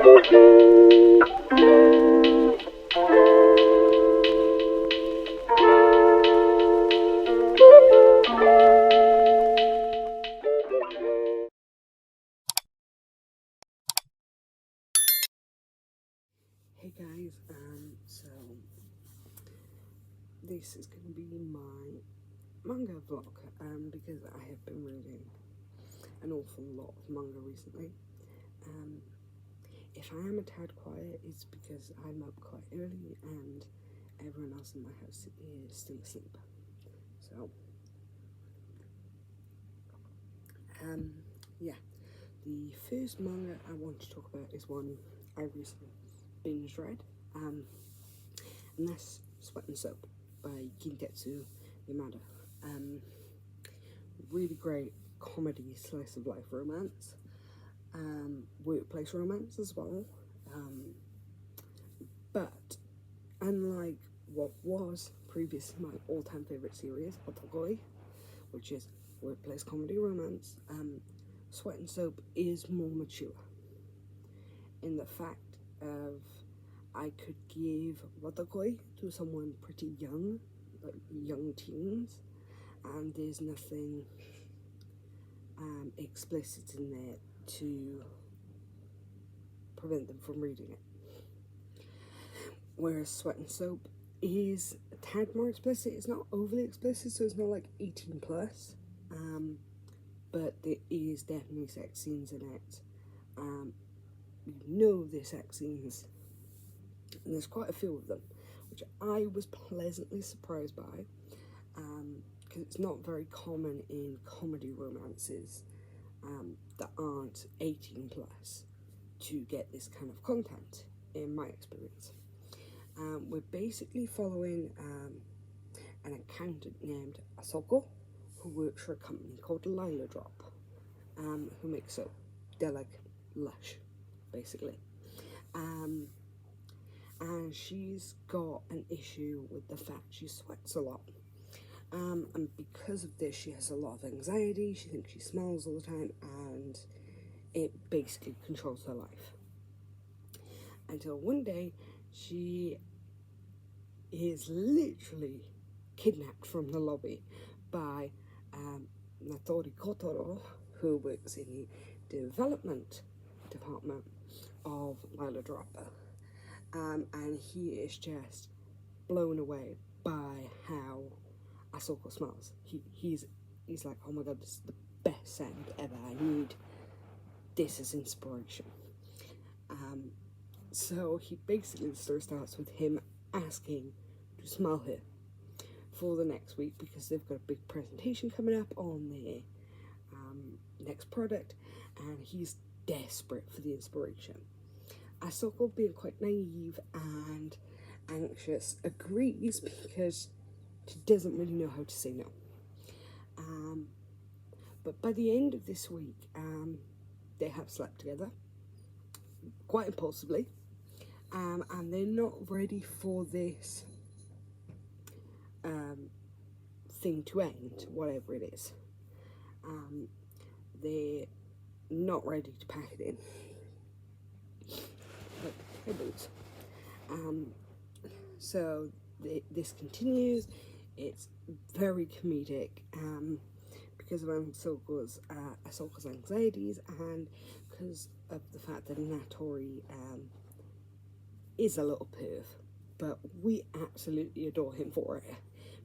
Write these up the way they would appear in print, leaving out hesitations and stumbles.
Hey guys, so this is going to be my manga vlog, because I have been reading an awful lot of manga recently. If I am a tad quiet, it's because I'm up quite early and everyone else in my house is still asleep. So, yeah, the first manga I want to talk about is one I recently binge read, and that's Sweat and Soap by Kintetsu Yamada. Really great comedy slice of life romance, workplace romance as well. But unlike what was previously my all-time favourite series, Otogoi, which is workplace comedy romance, Sweat and Soap is more mature in the fact of I could give Watakoi to someone pretty young, like young teens, and there's nothing explicit in there to prevent them from reading it. Whereas Sweat and Soap is a tad more explicit. It's not overly explicit, so it's not like 18 plus, but there is definitely sex scenes in it. You know there's sex scenes, and there's quite a few of them, which I was pleasantly surprised by, because it's not very common in comedy romances that aren't 18 plus to get this kind of content, in my experience. We're basically following an accountant named Asoko, who works for a company called Lila Drop, who makes soap. They're like Lush, basically. And she's got an issue with the fact she sweats a lot. And because of this, she has a lot of anxiety. She thinks she smells all the time, and it basically controls her life. Until one day, she is literally kidnapped from the lobby by Natori Kotoro, who works in the development department of Lila Drop. And he is just blown away by how Asoko smells. He's like, oh my god, this is the best scent ever. I need this as inspiration. So he basically, the story starts with him asking to smell her for the next week, because they've got a big presentation coming up on their next product, and he's desperate for the inspiration. Asoko, being quite naive and anxious, agrees because she doesn't really know how to say no. But by the end of this week, they have slept together quite impulsively, and they're not ready for this thing to end, whatever it is. They're not ready to pack it in. But hey, boots. So this continues. It's very comedic, because of Ahsoka's anxieties, and because of the fact that Natori is a little perv, but we absolutely adore him for it,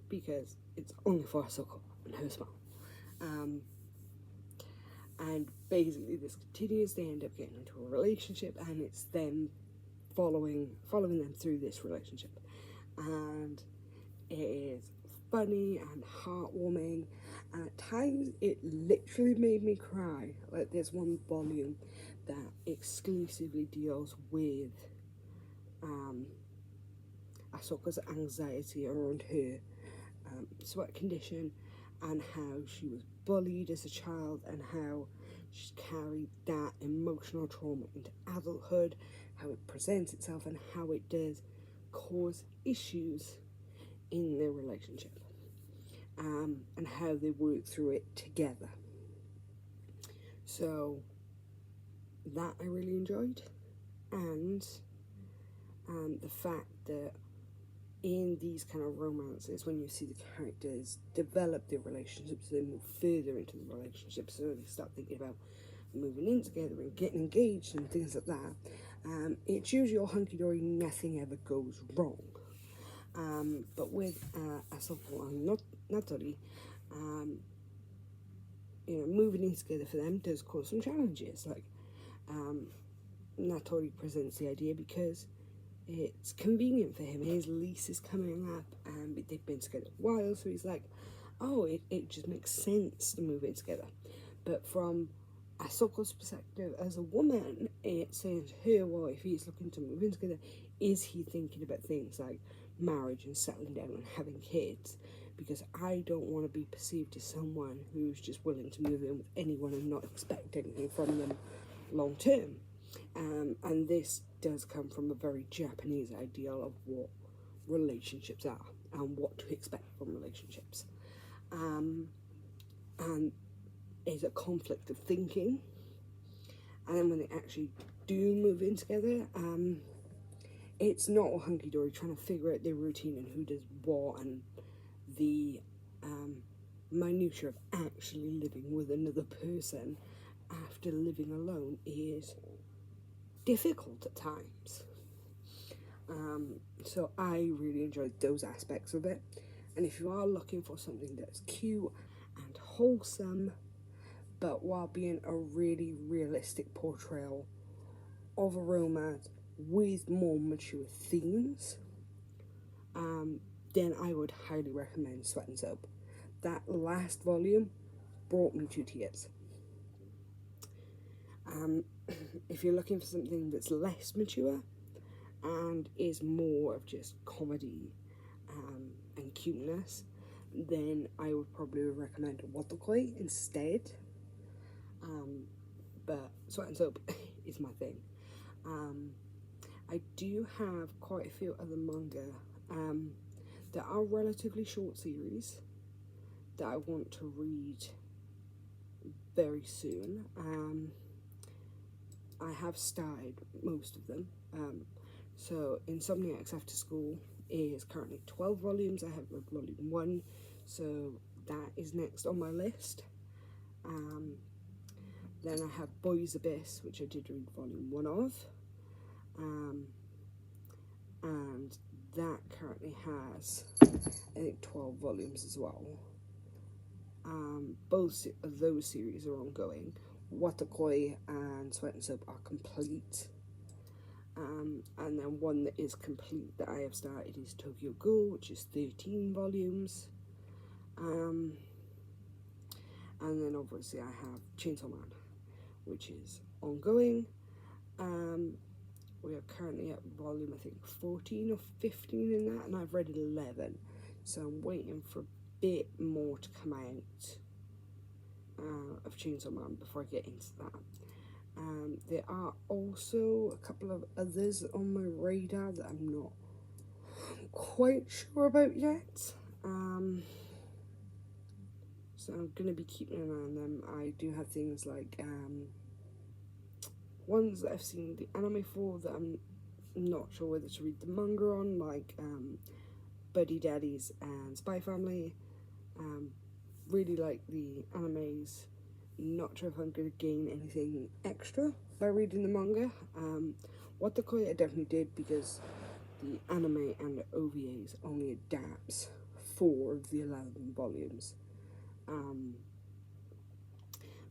because it's only for Ahsoka and her smile. And basically this continues. They end up getting into a relationship, and it's them following them through this relationship, and it is funny and heartwarming, and at times it literally made me cry. Like, there's one volume that exclusively deals with Ahsoka's anxiety around her sweat condition, and how she was bullied as a child, and how she carried that emotional trauma into adulthood, how it presents itself, and how it does cause issues in their relationship, and how they work through it together. So that I really enjoyed. and the fact that in these kind of romances, when you see the characters develop their relationships, they move further into the relationships, so they start thinking about moving in together and getting engaged and things like that. It's usually all hunky-dory, nothing ever goes wrong. But with Asoko and Natori, moving in together for them does cause some challenges. Like, Natori presents the idea because it's convenient for him. His lease is coming up and they've been together a while, so he's like, oh, it just makes sense to move in together. But from Asoko's perspective as a woman, it's saying to her, well, if he's looking to move in together, is he thinking about things like marriage and settling down and having kids? Because I don't want to be perceived as someone who's just willing to move in with anyone and not expect anything from them long term. And this does come from a very Japanese ideal of what relationships are and what to expect from relationships. And is a conflict of thinking. And then when they actually do move in together, it's not all hunky-dory trying to figure out their routine and who does what, and the minutiae of actually living with another person after living alone is difficult at times. So I really enjoyed those aspects of it. And if you are looking for something that's cute and wholesome, but while being a really realistic portrayal of a romance with more mature themes, then I would highly recommend Sweat and Soap. That last volume brought me to tears. If you're looking for something that's less mature and is more of just comedy and cuteness, then I would probably recommend Watakoi instead. But Sweat and Soap is my thing. I do have quite a few other manga that are relatively short series that I want to read very soon. I have started most of them. So Insomniacs After School is currently 12 volumes. I have read volume 1, so that is next on my list. Then I have Boys Abyss, which I did read volume 1 of. And that currently has, I think, 12 volumes as well. Both of those series are ongoing. Watakoi and Sweat and Soap are complete. And then one that is complete that I have started is Tokyo Ghoul, which is 13 volumes. And then obviously I have Chainsaw Man, which is ongoing. We are currently at volume, I think, 14 or 15 in that, and I've read 11. So I'm waiting for a bit more to come out of Chainsaw Man before I get into that. There are also a couple of others on my radar that I'm not quite sure about yet. So I'm going to be keeping an eye on them. I do have things like ones that I've seen the anime for that I'm not sure whether to read the manga on, like Buddy Daddies and Spy Family. Really like the animes. Not sure if I'm going to gain anything extra by reading the manga. Watakoi I definitely did, because the anime and the OVAs only adapts 4 of the 11 volumes.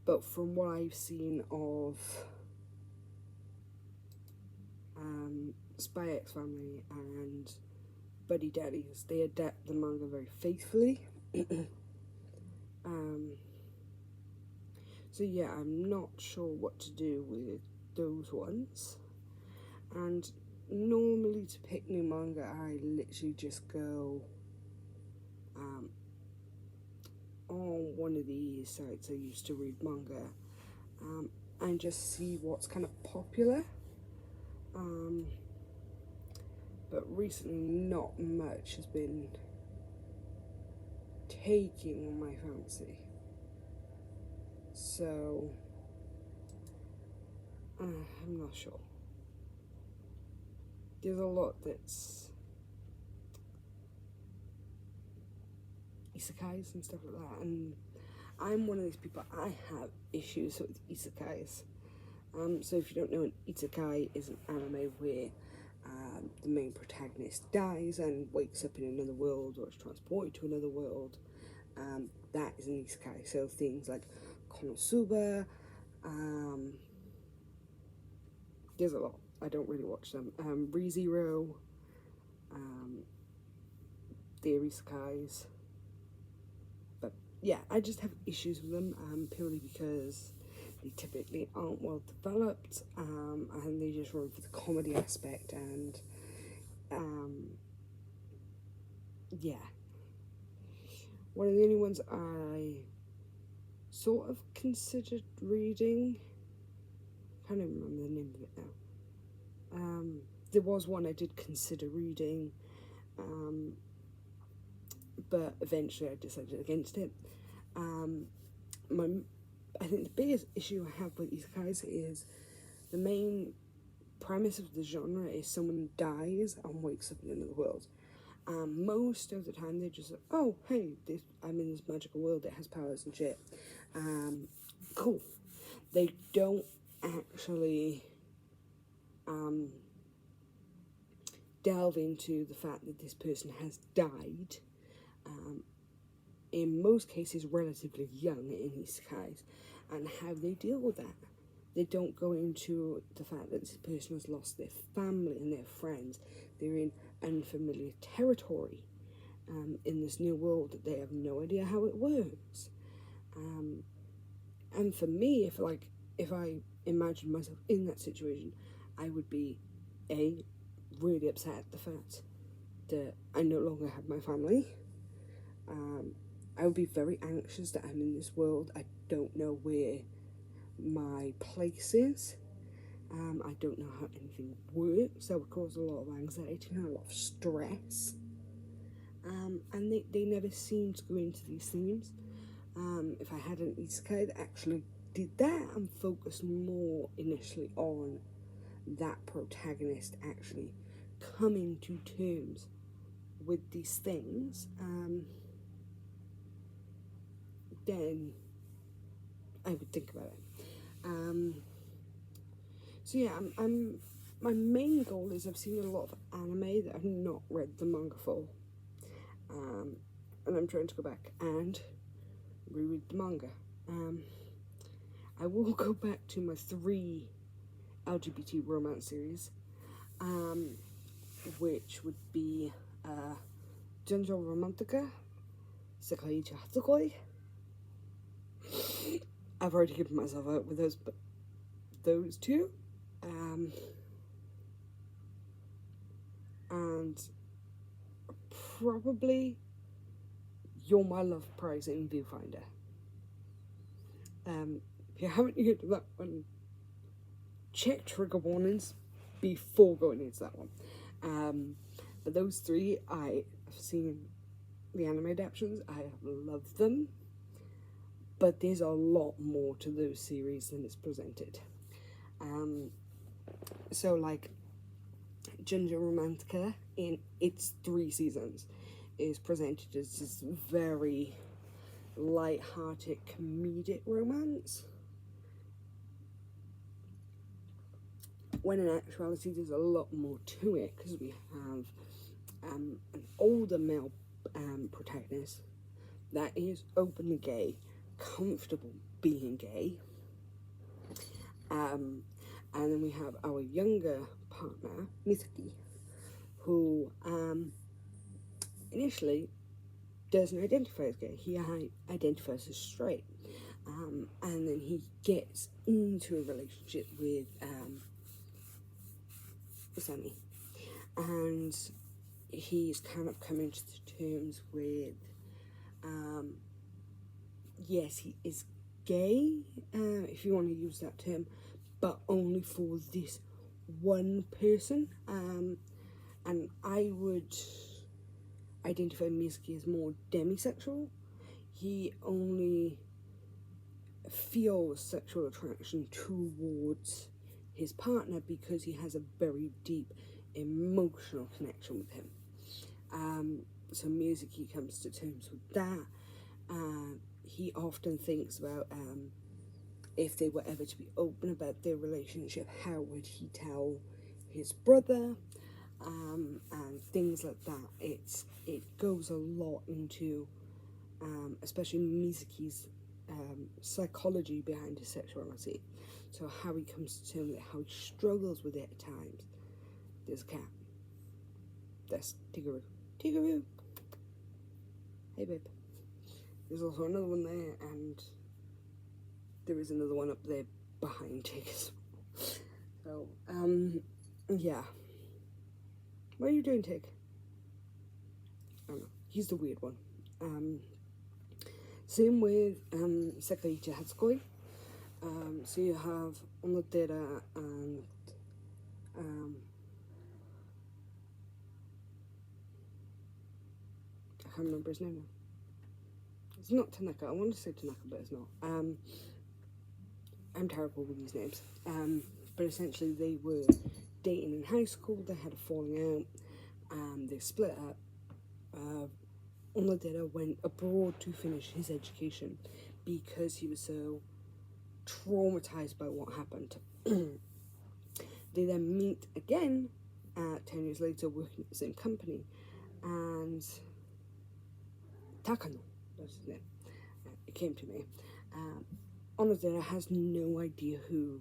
But from what I've seen of Spy X Family and Buddy Daddies, they adapt the manga very faithfully. So yeah, I'm not sure what to do with those ones. And normally to pick new manga, I literally just go on one of these sites I used to read manga and just see what's kind of popular. But recently not much has been taking my fancy. So I'm not sure. there's a lot that's isekais and stuff like that, and I'm one of these people. I have issues with isekais. So if you don't know, an isekai is an anime where the main protagonist dies and wakes up in another world or is transported to another world. That is an isekai. So things like Konosuba, there's a lot. I don't really watch them. ReZero, they're isekais. But yeah, I just have issues with them purely because they typically aren't well developed, and they just run for the comedy aspect, and yeah. One of the only ones I sort of considered reading, I can't even remember the name of it now. There was one I did consider reading, but eventually I decided against it. I think the biggest issue I have with isekais is the main premise of the genre is someone dies and wakes up in another world. Most of the time they're just like, oh, hey, I'm in this magical world that has powers and shit. Cool. They don't actually delve into the fact that this person has died, in most cases relatively young in isekais, and how they deal with that. They don't go into the fact that this person has lost their family and their friends. They're in unfamiliar territory in this new world that they have no idea how it works. And for me, if I imagined myself in that situation, I would be really upset at the fact that I no longer have my family. I would be very anxious that I'm in this world. I don't know where my place is. I don't know how anything works. That would cause a lot of anxiety and a lot of stress. And they never seem to go into these themes. If I had an isekai that actually did that and focused more initially on that protagonist actually coming to terms with these things, then I would think about it. So yeah, my main goal is I've seen a lot of anime that I've not read the manga for, and I'm trying to go back and reread the manga. I will go back to my 3 LGBT romance series, which would be Junjo Romantica, Sekaiichi Hatsukoi. I've already given myself out with those two. And probably You're My Love Prize in Viewfinder. If you haven't heard of that one, check trigger warnings before going into that one. But those 3, I have seen the anime adaptations. I have loved them. But there's a lot more to those series than is presented. So like Junjo Romantica in its 3 seasons is presented as this very light-hearted comedic romance, when in actuality there's a lot more to it, because we have an older male protagonist that is openly gay, comfortable being gay, and then we have our younger partner, Mizuki, who initially doesn't identify as gay. He identifies as straight, and then he gets into a relationship with Sunny, and he's kind of coming to terms with yes, he is gay, if you want to use that term, but only for this one person. And I would identify Mizuki as more demisexual. He only feels sexual attraction towards his partner because he has a very deep emotional connection with him. So Mizuki comes to terms with that. He often thinks about if they were ever to be open about their relationship, how would he tell his brother, and things like that. It goes a lot into, especially Mizuki's psychology behind his sexuality. So how he comes to terms with it, how he struggles with it at times. There's a cat. That's Tigaru. Tigaru! Hey babe. There's also another one there, and there is another one up there behind Tig. So, yeah. What are you doing, Tig? I don't know. He's the weird one. Same with Sekaiichi Hatsukoi. So you have Onodera and I can't remember his name now. It's not Tanaka. I want to say Tanaka, but it's not. I'm terrible with these names. But essentially they were dating in high school. They had a falling out. They split up. Onodera went abroad to finish his education because he was so traumatized by what happened. They then meet again 10 years later, working at the same company, and Takano, that's his name. It came to me. Onodera has no idea who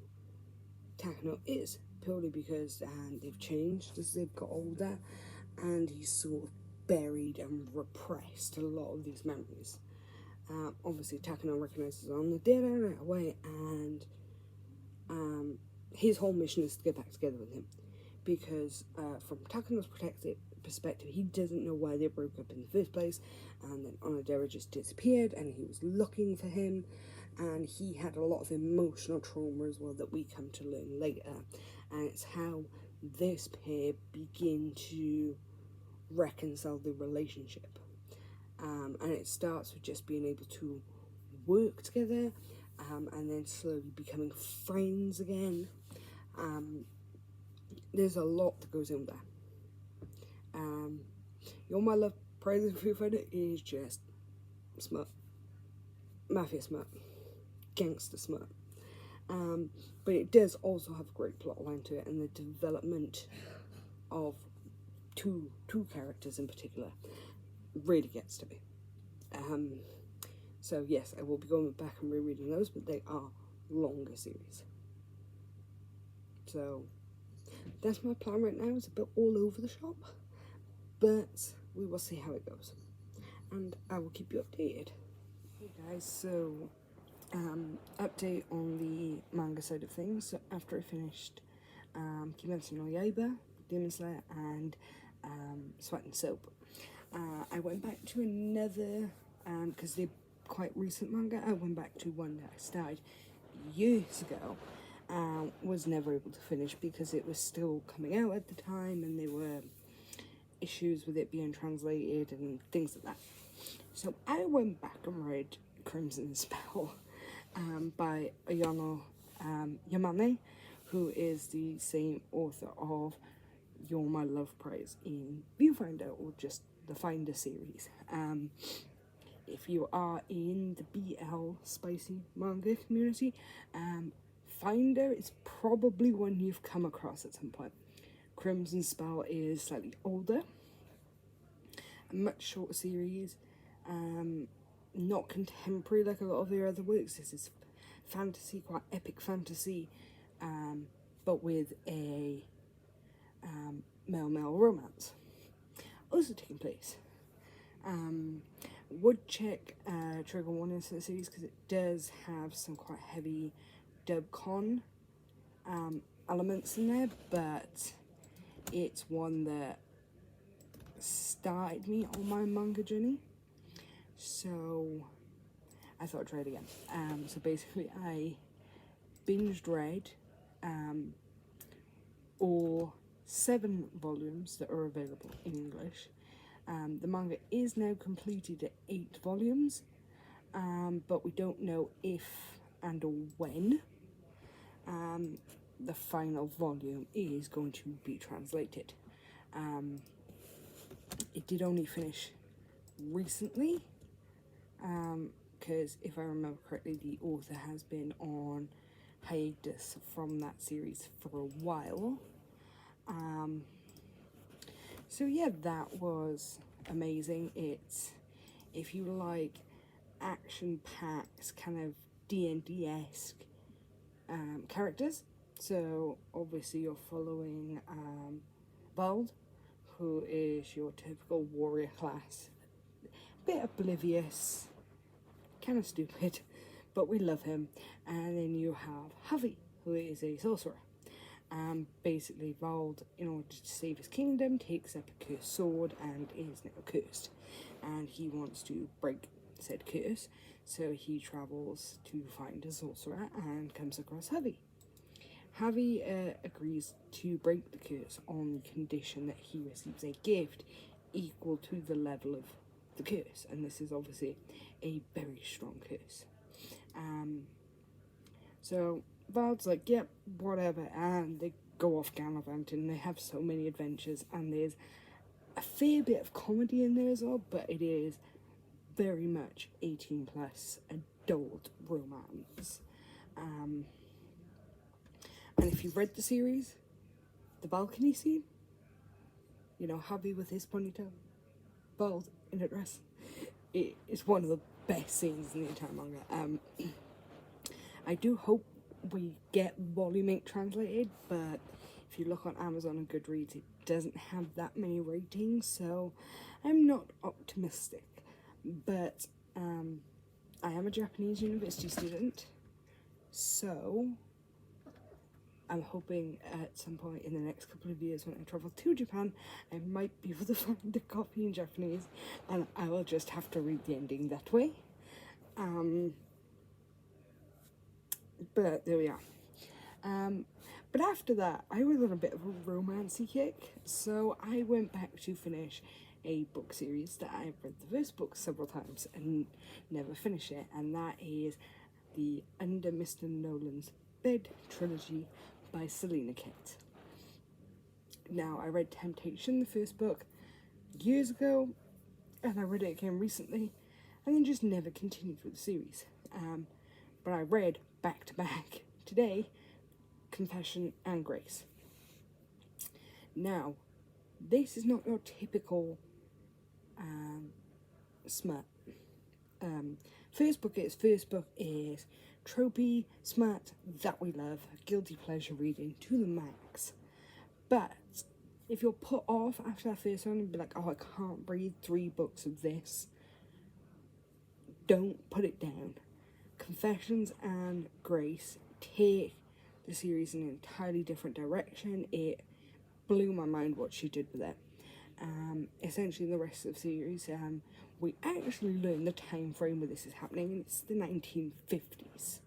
Takano is, purely because they've changed as they've got older, and he's sort of buried and repressed a lot of these memories. Obviously, Takano recognizes Onodera right away, and his whole mission is to get back together with him, because from Takano's perspective, he doesn't know why they broke up in the first place, and then Onodera just disappeared, and he was looking for him, and he had a lot of emotional trauma as well that we come to learn later, and it's how this pair begin to reconcile the relationship. And it starts with just being able to work together, and then slowly becoming friends again. There's a lot that goes in there. You're My Love, Praise and Foo Fighter is just smut. Mafia smut. Gangster smut. But it does also have a great plot line to it, and the development of two characters in particular really gets to me. So yes, I will be going back and rereading those, but they are longer series. So that's my plan right now. It's a bit all over the shop, but we will see how it goes, and I will keep you updated. Hey guys, so update on the manga side of things. So after I finished Kimetsu no Yaiba, Demon Slayer, and Sweat and Soap, I went back to another, because they're quite recent manga, I went back to one that I started years ago, was never able to finish because it was still coming out at the time, and there were issues with it being translated and things like that. So I went back and read Crimson Spell by Ayano Yamane, who is the same author of You're My Love Prize in Viewfinder, or just the Finder series. If you are in the BL spicy manga community, Finder is probably one you've come across at some point. Crimson Spell is slightly older, a much shorter series, not contemporary like a lot of their other works. This is fantasy, quite epic fantasy, but with a male-male romance also taking place. Would check trigger warnings for the series, because it does have some quite heavy dubcon elements in there, but it's one that started me on my manga journey, so I thought I'd try it again. So basically I binged read all 7 volumes that are available in English. The manga is now completed at 8 volumes, but we don't know if and or when the final volume is going to be translated. It did only finish recently, because if I remember correctly, the author has been on hiatus from that series for a while. So yeah, that was amazing. It's, if you like action-packed kind of D&D-esque characters, so obviously you're following Vald, who is your typical warrior class, bit oblivious, kind of stupid, but we love him. And then you have Javi, who is a sorcerer. Basically, Vald, in order to save his kingdom, takes up a cursed sword and is now cursed. And he wants to break said curse, so he travels to find a sorcerer and comes across Javi. Javi agrees to break the curse on the condition that he receives a gift equal to the level of the curse, and this is obviously a very strong curse. So Vald's like, yep, whatever, and they go off gallivanting. They have so many adventures, and there's a fair bit of comedy in there as well, but it is very much 18 plus adult romance. And if you've read the series, the balcony scene, you know, Javi with his ponytail, Vald in a dress, it is one of the best scenes in the entire manga. I do hope we get Volume 8 translated, but if you look on Amazon and Goodreads, it doesn't have that many ratings, so I'm not optimistic. But I am a Japanese university student, so I'm hoping at some point in the next couple of years when I travel to Japan, I might be able to find a copy in Japanese, and I will just have to read the ending that way. But there we are. But after that, I was on a bit of a romancy kick, so I went back to finish a book series that I've read the first book several times and never finished it, and that is the Under Mr. Nolan's Bed trilogy by Selena Kent. Now, I read Temptation, the first book, years ago, and I read it again recently, and then just never continued with the series. But I read back to back today Confession and Grace. Now, this is not your typical smut. First book is tropey smut that we love, guilty pleasure reading to the max. But if you're put off after that first one and be like, oh, I can't read 3 books of this, don't put it down. Confessions and Grace take the series in an entirely different direction. It blew my mind what she did with it. Essentially, in the rest of the series, we actually learn the time frame where this is happening, and it's the 1950s,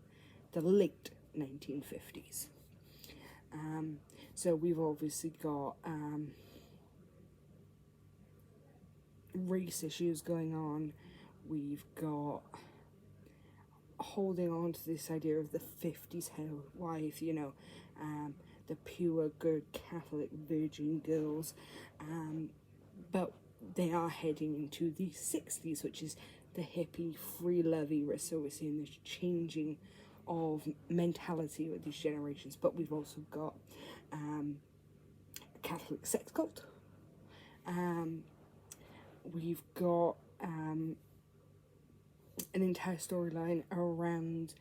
the late 1950s. So we've obviously got race issues going on. We've got holding on to this idea of the 50s wife, you know, the pure, good Catholic virgin girls, but they are heading into the 60s, which is the hippie, free love era, so we're seeing this changing of mentality with these generations. But we've also got a Catholic sex cult, we've got an entire storyline around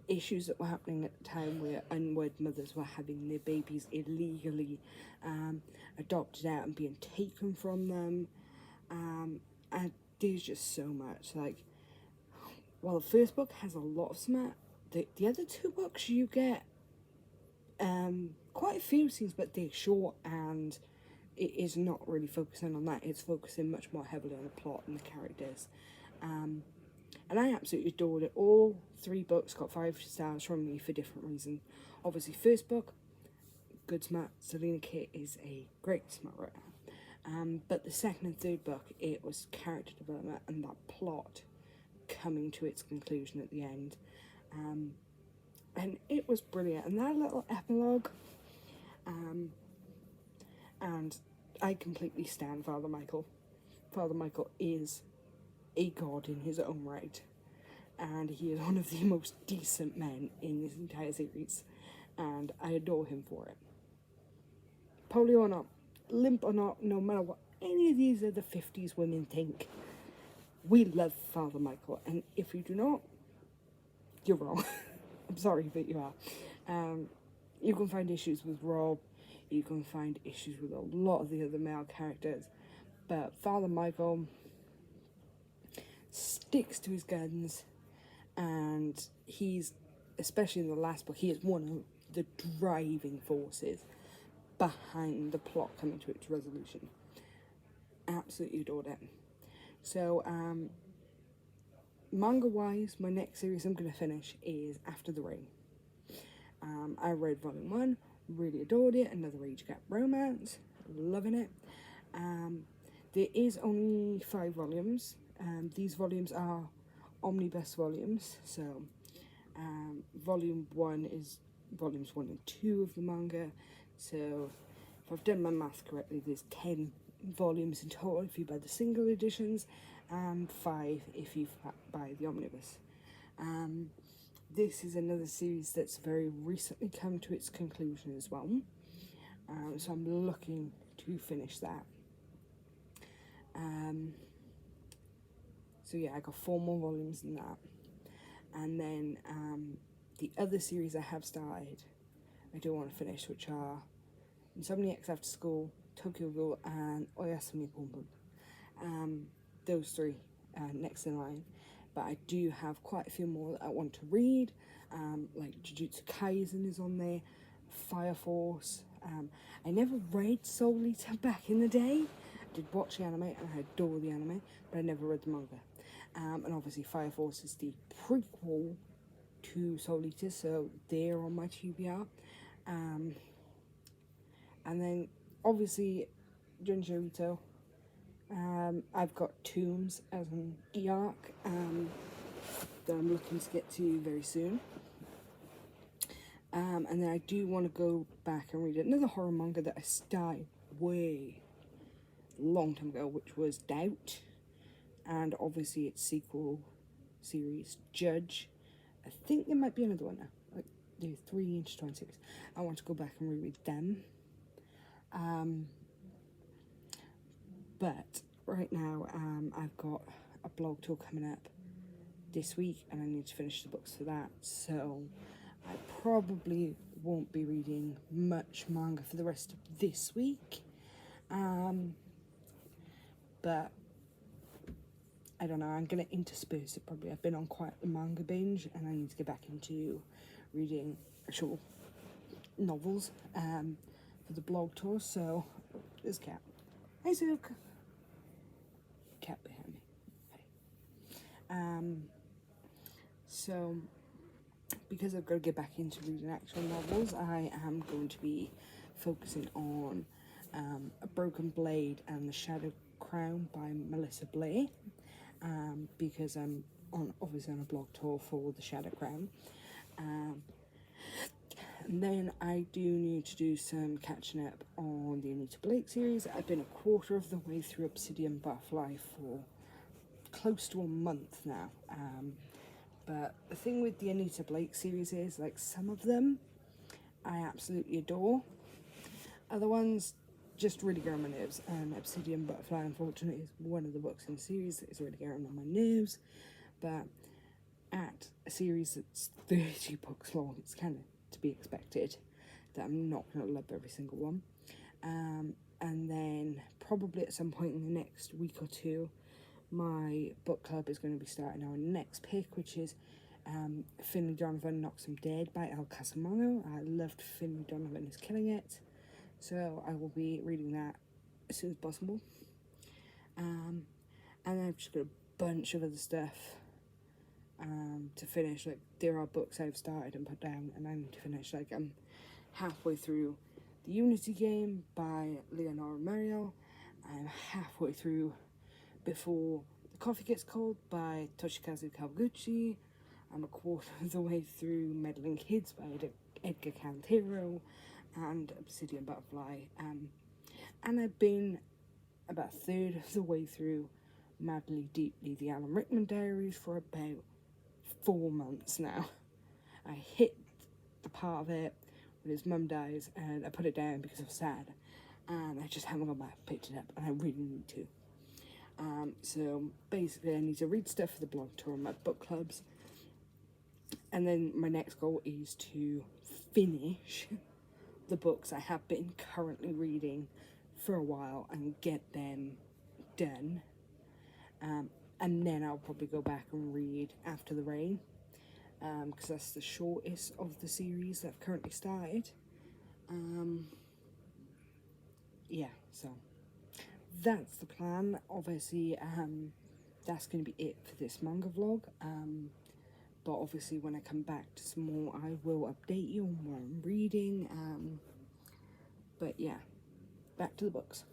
issues that were happening at the time where unwed mothers were having their babies illegally adopted out and being taken from them, and there's just so much. Like, while the first book has a lot of smut, the other 2 books you get quite a few scenes, but they're short, and it is not really focusing on that. It's focusing much more heavily on the plot and the characters. And I absolutely adored it. All 3 books got 5 stars from me for different reasons. Obviously, first book, good smut. Selena Kent is a great smut writer. But the second and third book, it was character development and that plot coming to its conclusion at the end. And it was brilliant. And that little epilogue, And I completely stand Father Michael. Father Michael is a god in his own right, and he is one of the most decent men in this entire series, and I adore him for it. Polio or not, limp or not, no matter what any of these other 50s women think, we love Father Michael, and if you do not, you're wrong. I'm sorry, but you are. You can find issues with Rob, you can find issues with a lot of the other male characters, but Father Michael sticks to his guns, and he's, especially in the last book, he is one of the driving forces behind the plot coming to its resolution. Absolutely adored it. So, manga-wise, my next series I'm going to finish is After the Rain. I read volume 1, really adored it, another age gap romance, loving it. There is only 5 volumes. These volumes are omnibus volumes, so volume 1 is volumes 1 and 2 of the manga, so if I've done my math correctly, there's 10 volumes in total if you buy the single editions, and 5 if you buy the omnibus. This is another series that's very recently come to its conclusion as well, so I'm looking to finish that. So yeah, I got 4 more volumes in that, and then the other series I have started, I do want to finish, which are Insomniacs After School, Tokyo Ghoul, and Oyasumi Pon Pon. Those 3 next in line, but I do have quite a few more that I want to read, like Jujutsu Kaisen is on there, Fire Force. I never read Soul Eater back in the day. I did watch the anime and I adore the anime, but I never read the manga. And obviously Fire Force is the prequel to Soul Eater, so they're on my TBR. And then obviously Junji Ito. I've got Tombs as an e-arc that I'm looking to get to very soon. And then I do want to go back and read another horror manga that I started way long time ago, which was Doubt, and obviously its sequel series, Judge. I think there might be another one now, like the 3 intertwined series. I want to go back and reread them. But right now, I've got a blog tour coming up this week, and I need to finish the books for that, so I probably won't be reading much manga for the rest of this week. But I don't know, I'm going to intersperse it probably. I've been on quite a manga binge, and I need to get back into reading actual novels for the blog tour. So there's Cat. Hi, Zook. Cat behind me. Hi. So because I've got to get back into reading actual novels, I am going to be focusing on A Broken Blade and The Shadow Crown by Melissa Blair, because I'm obviously on a blog tour for The Shadow Crown. And then I do need to do some catching up on the Anita Blake series. I've been a quarter of the way through Obsidian Butterfly for close to a month now. But the thing with the Anita Blake series is, like, some of them I absolutely adore. Other ones just really get on my nerves. And Obsidian Butterfly, unfortunately, is one of the books in the series that is really getting on my nerves. But at a series that's 30 books long, it's kind of to be expected that I'm not going to love every single one. And then probably at some point in the next week or two, my book club is going to be starting our next pick, which is Finley Donovan Knocks Him Dead by El Casamano. I loved Finley Donovan is killing it, so I will be reading that as soon as possible. And then I've just got a bunch of other stuff to finish. Like, there are books I've started and put down and I need to finish. Like, I'm halfway through The Unity Game by Leonora Mariel. I'm halfway through Before the Coffee Gets Cold by Toshikazu Kawaguchi. I'm a quarter of the way through Meddling Kids by Edgar Cantero and Obsidian Butterfly. And I've been about a third of the way through Madly Deeply, the Alan Rickman Diaries, for about 4 months now. I hit the part of it when his mum dies, and I put it down because I was sad, and I just haven't gone back and picked it up, and I really need to. So basically, I need to read stuff for the blog tour and my book clubs, and then my next goal is to finish the books I have been currently reading for a while and get them done. And then I'll probably go back and read After the Rain, because that's the shortest of the series that I've currently started. Yeah, so that's the plan. Obviously, that's going to be it for this manga vlog. But obviously, when I come back to some more, I will update you on what I'm reading. But yeah, back to the books.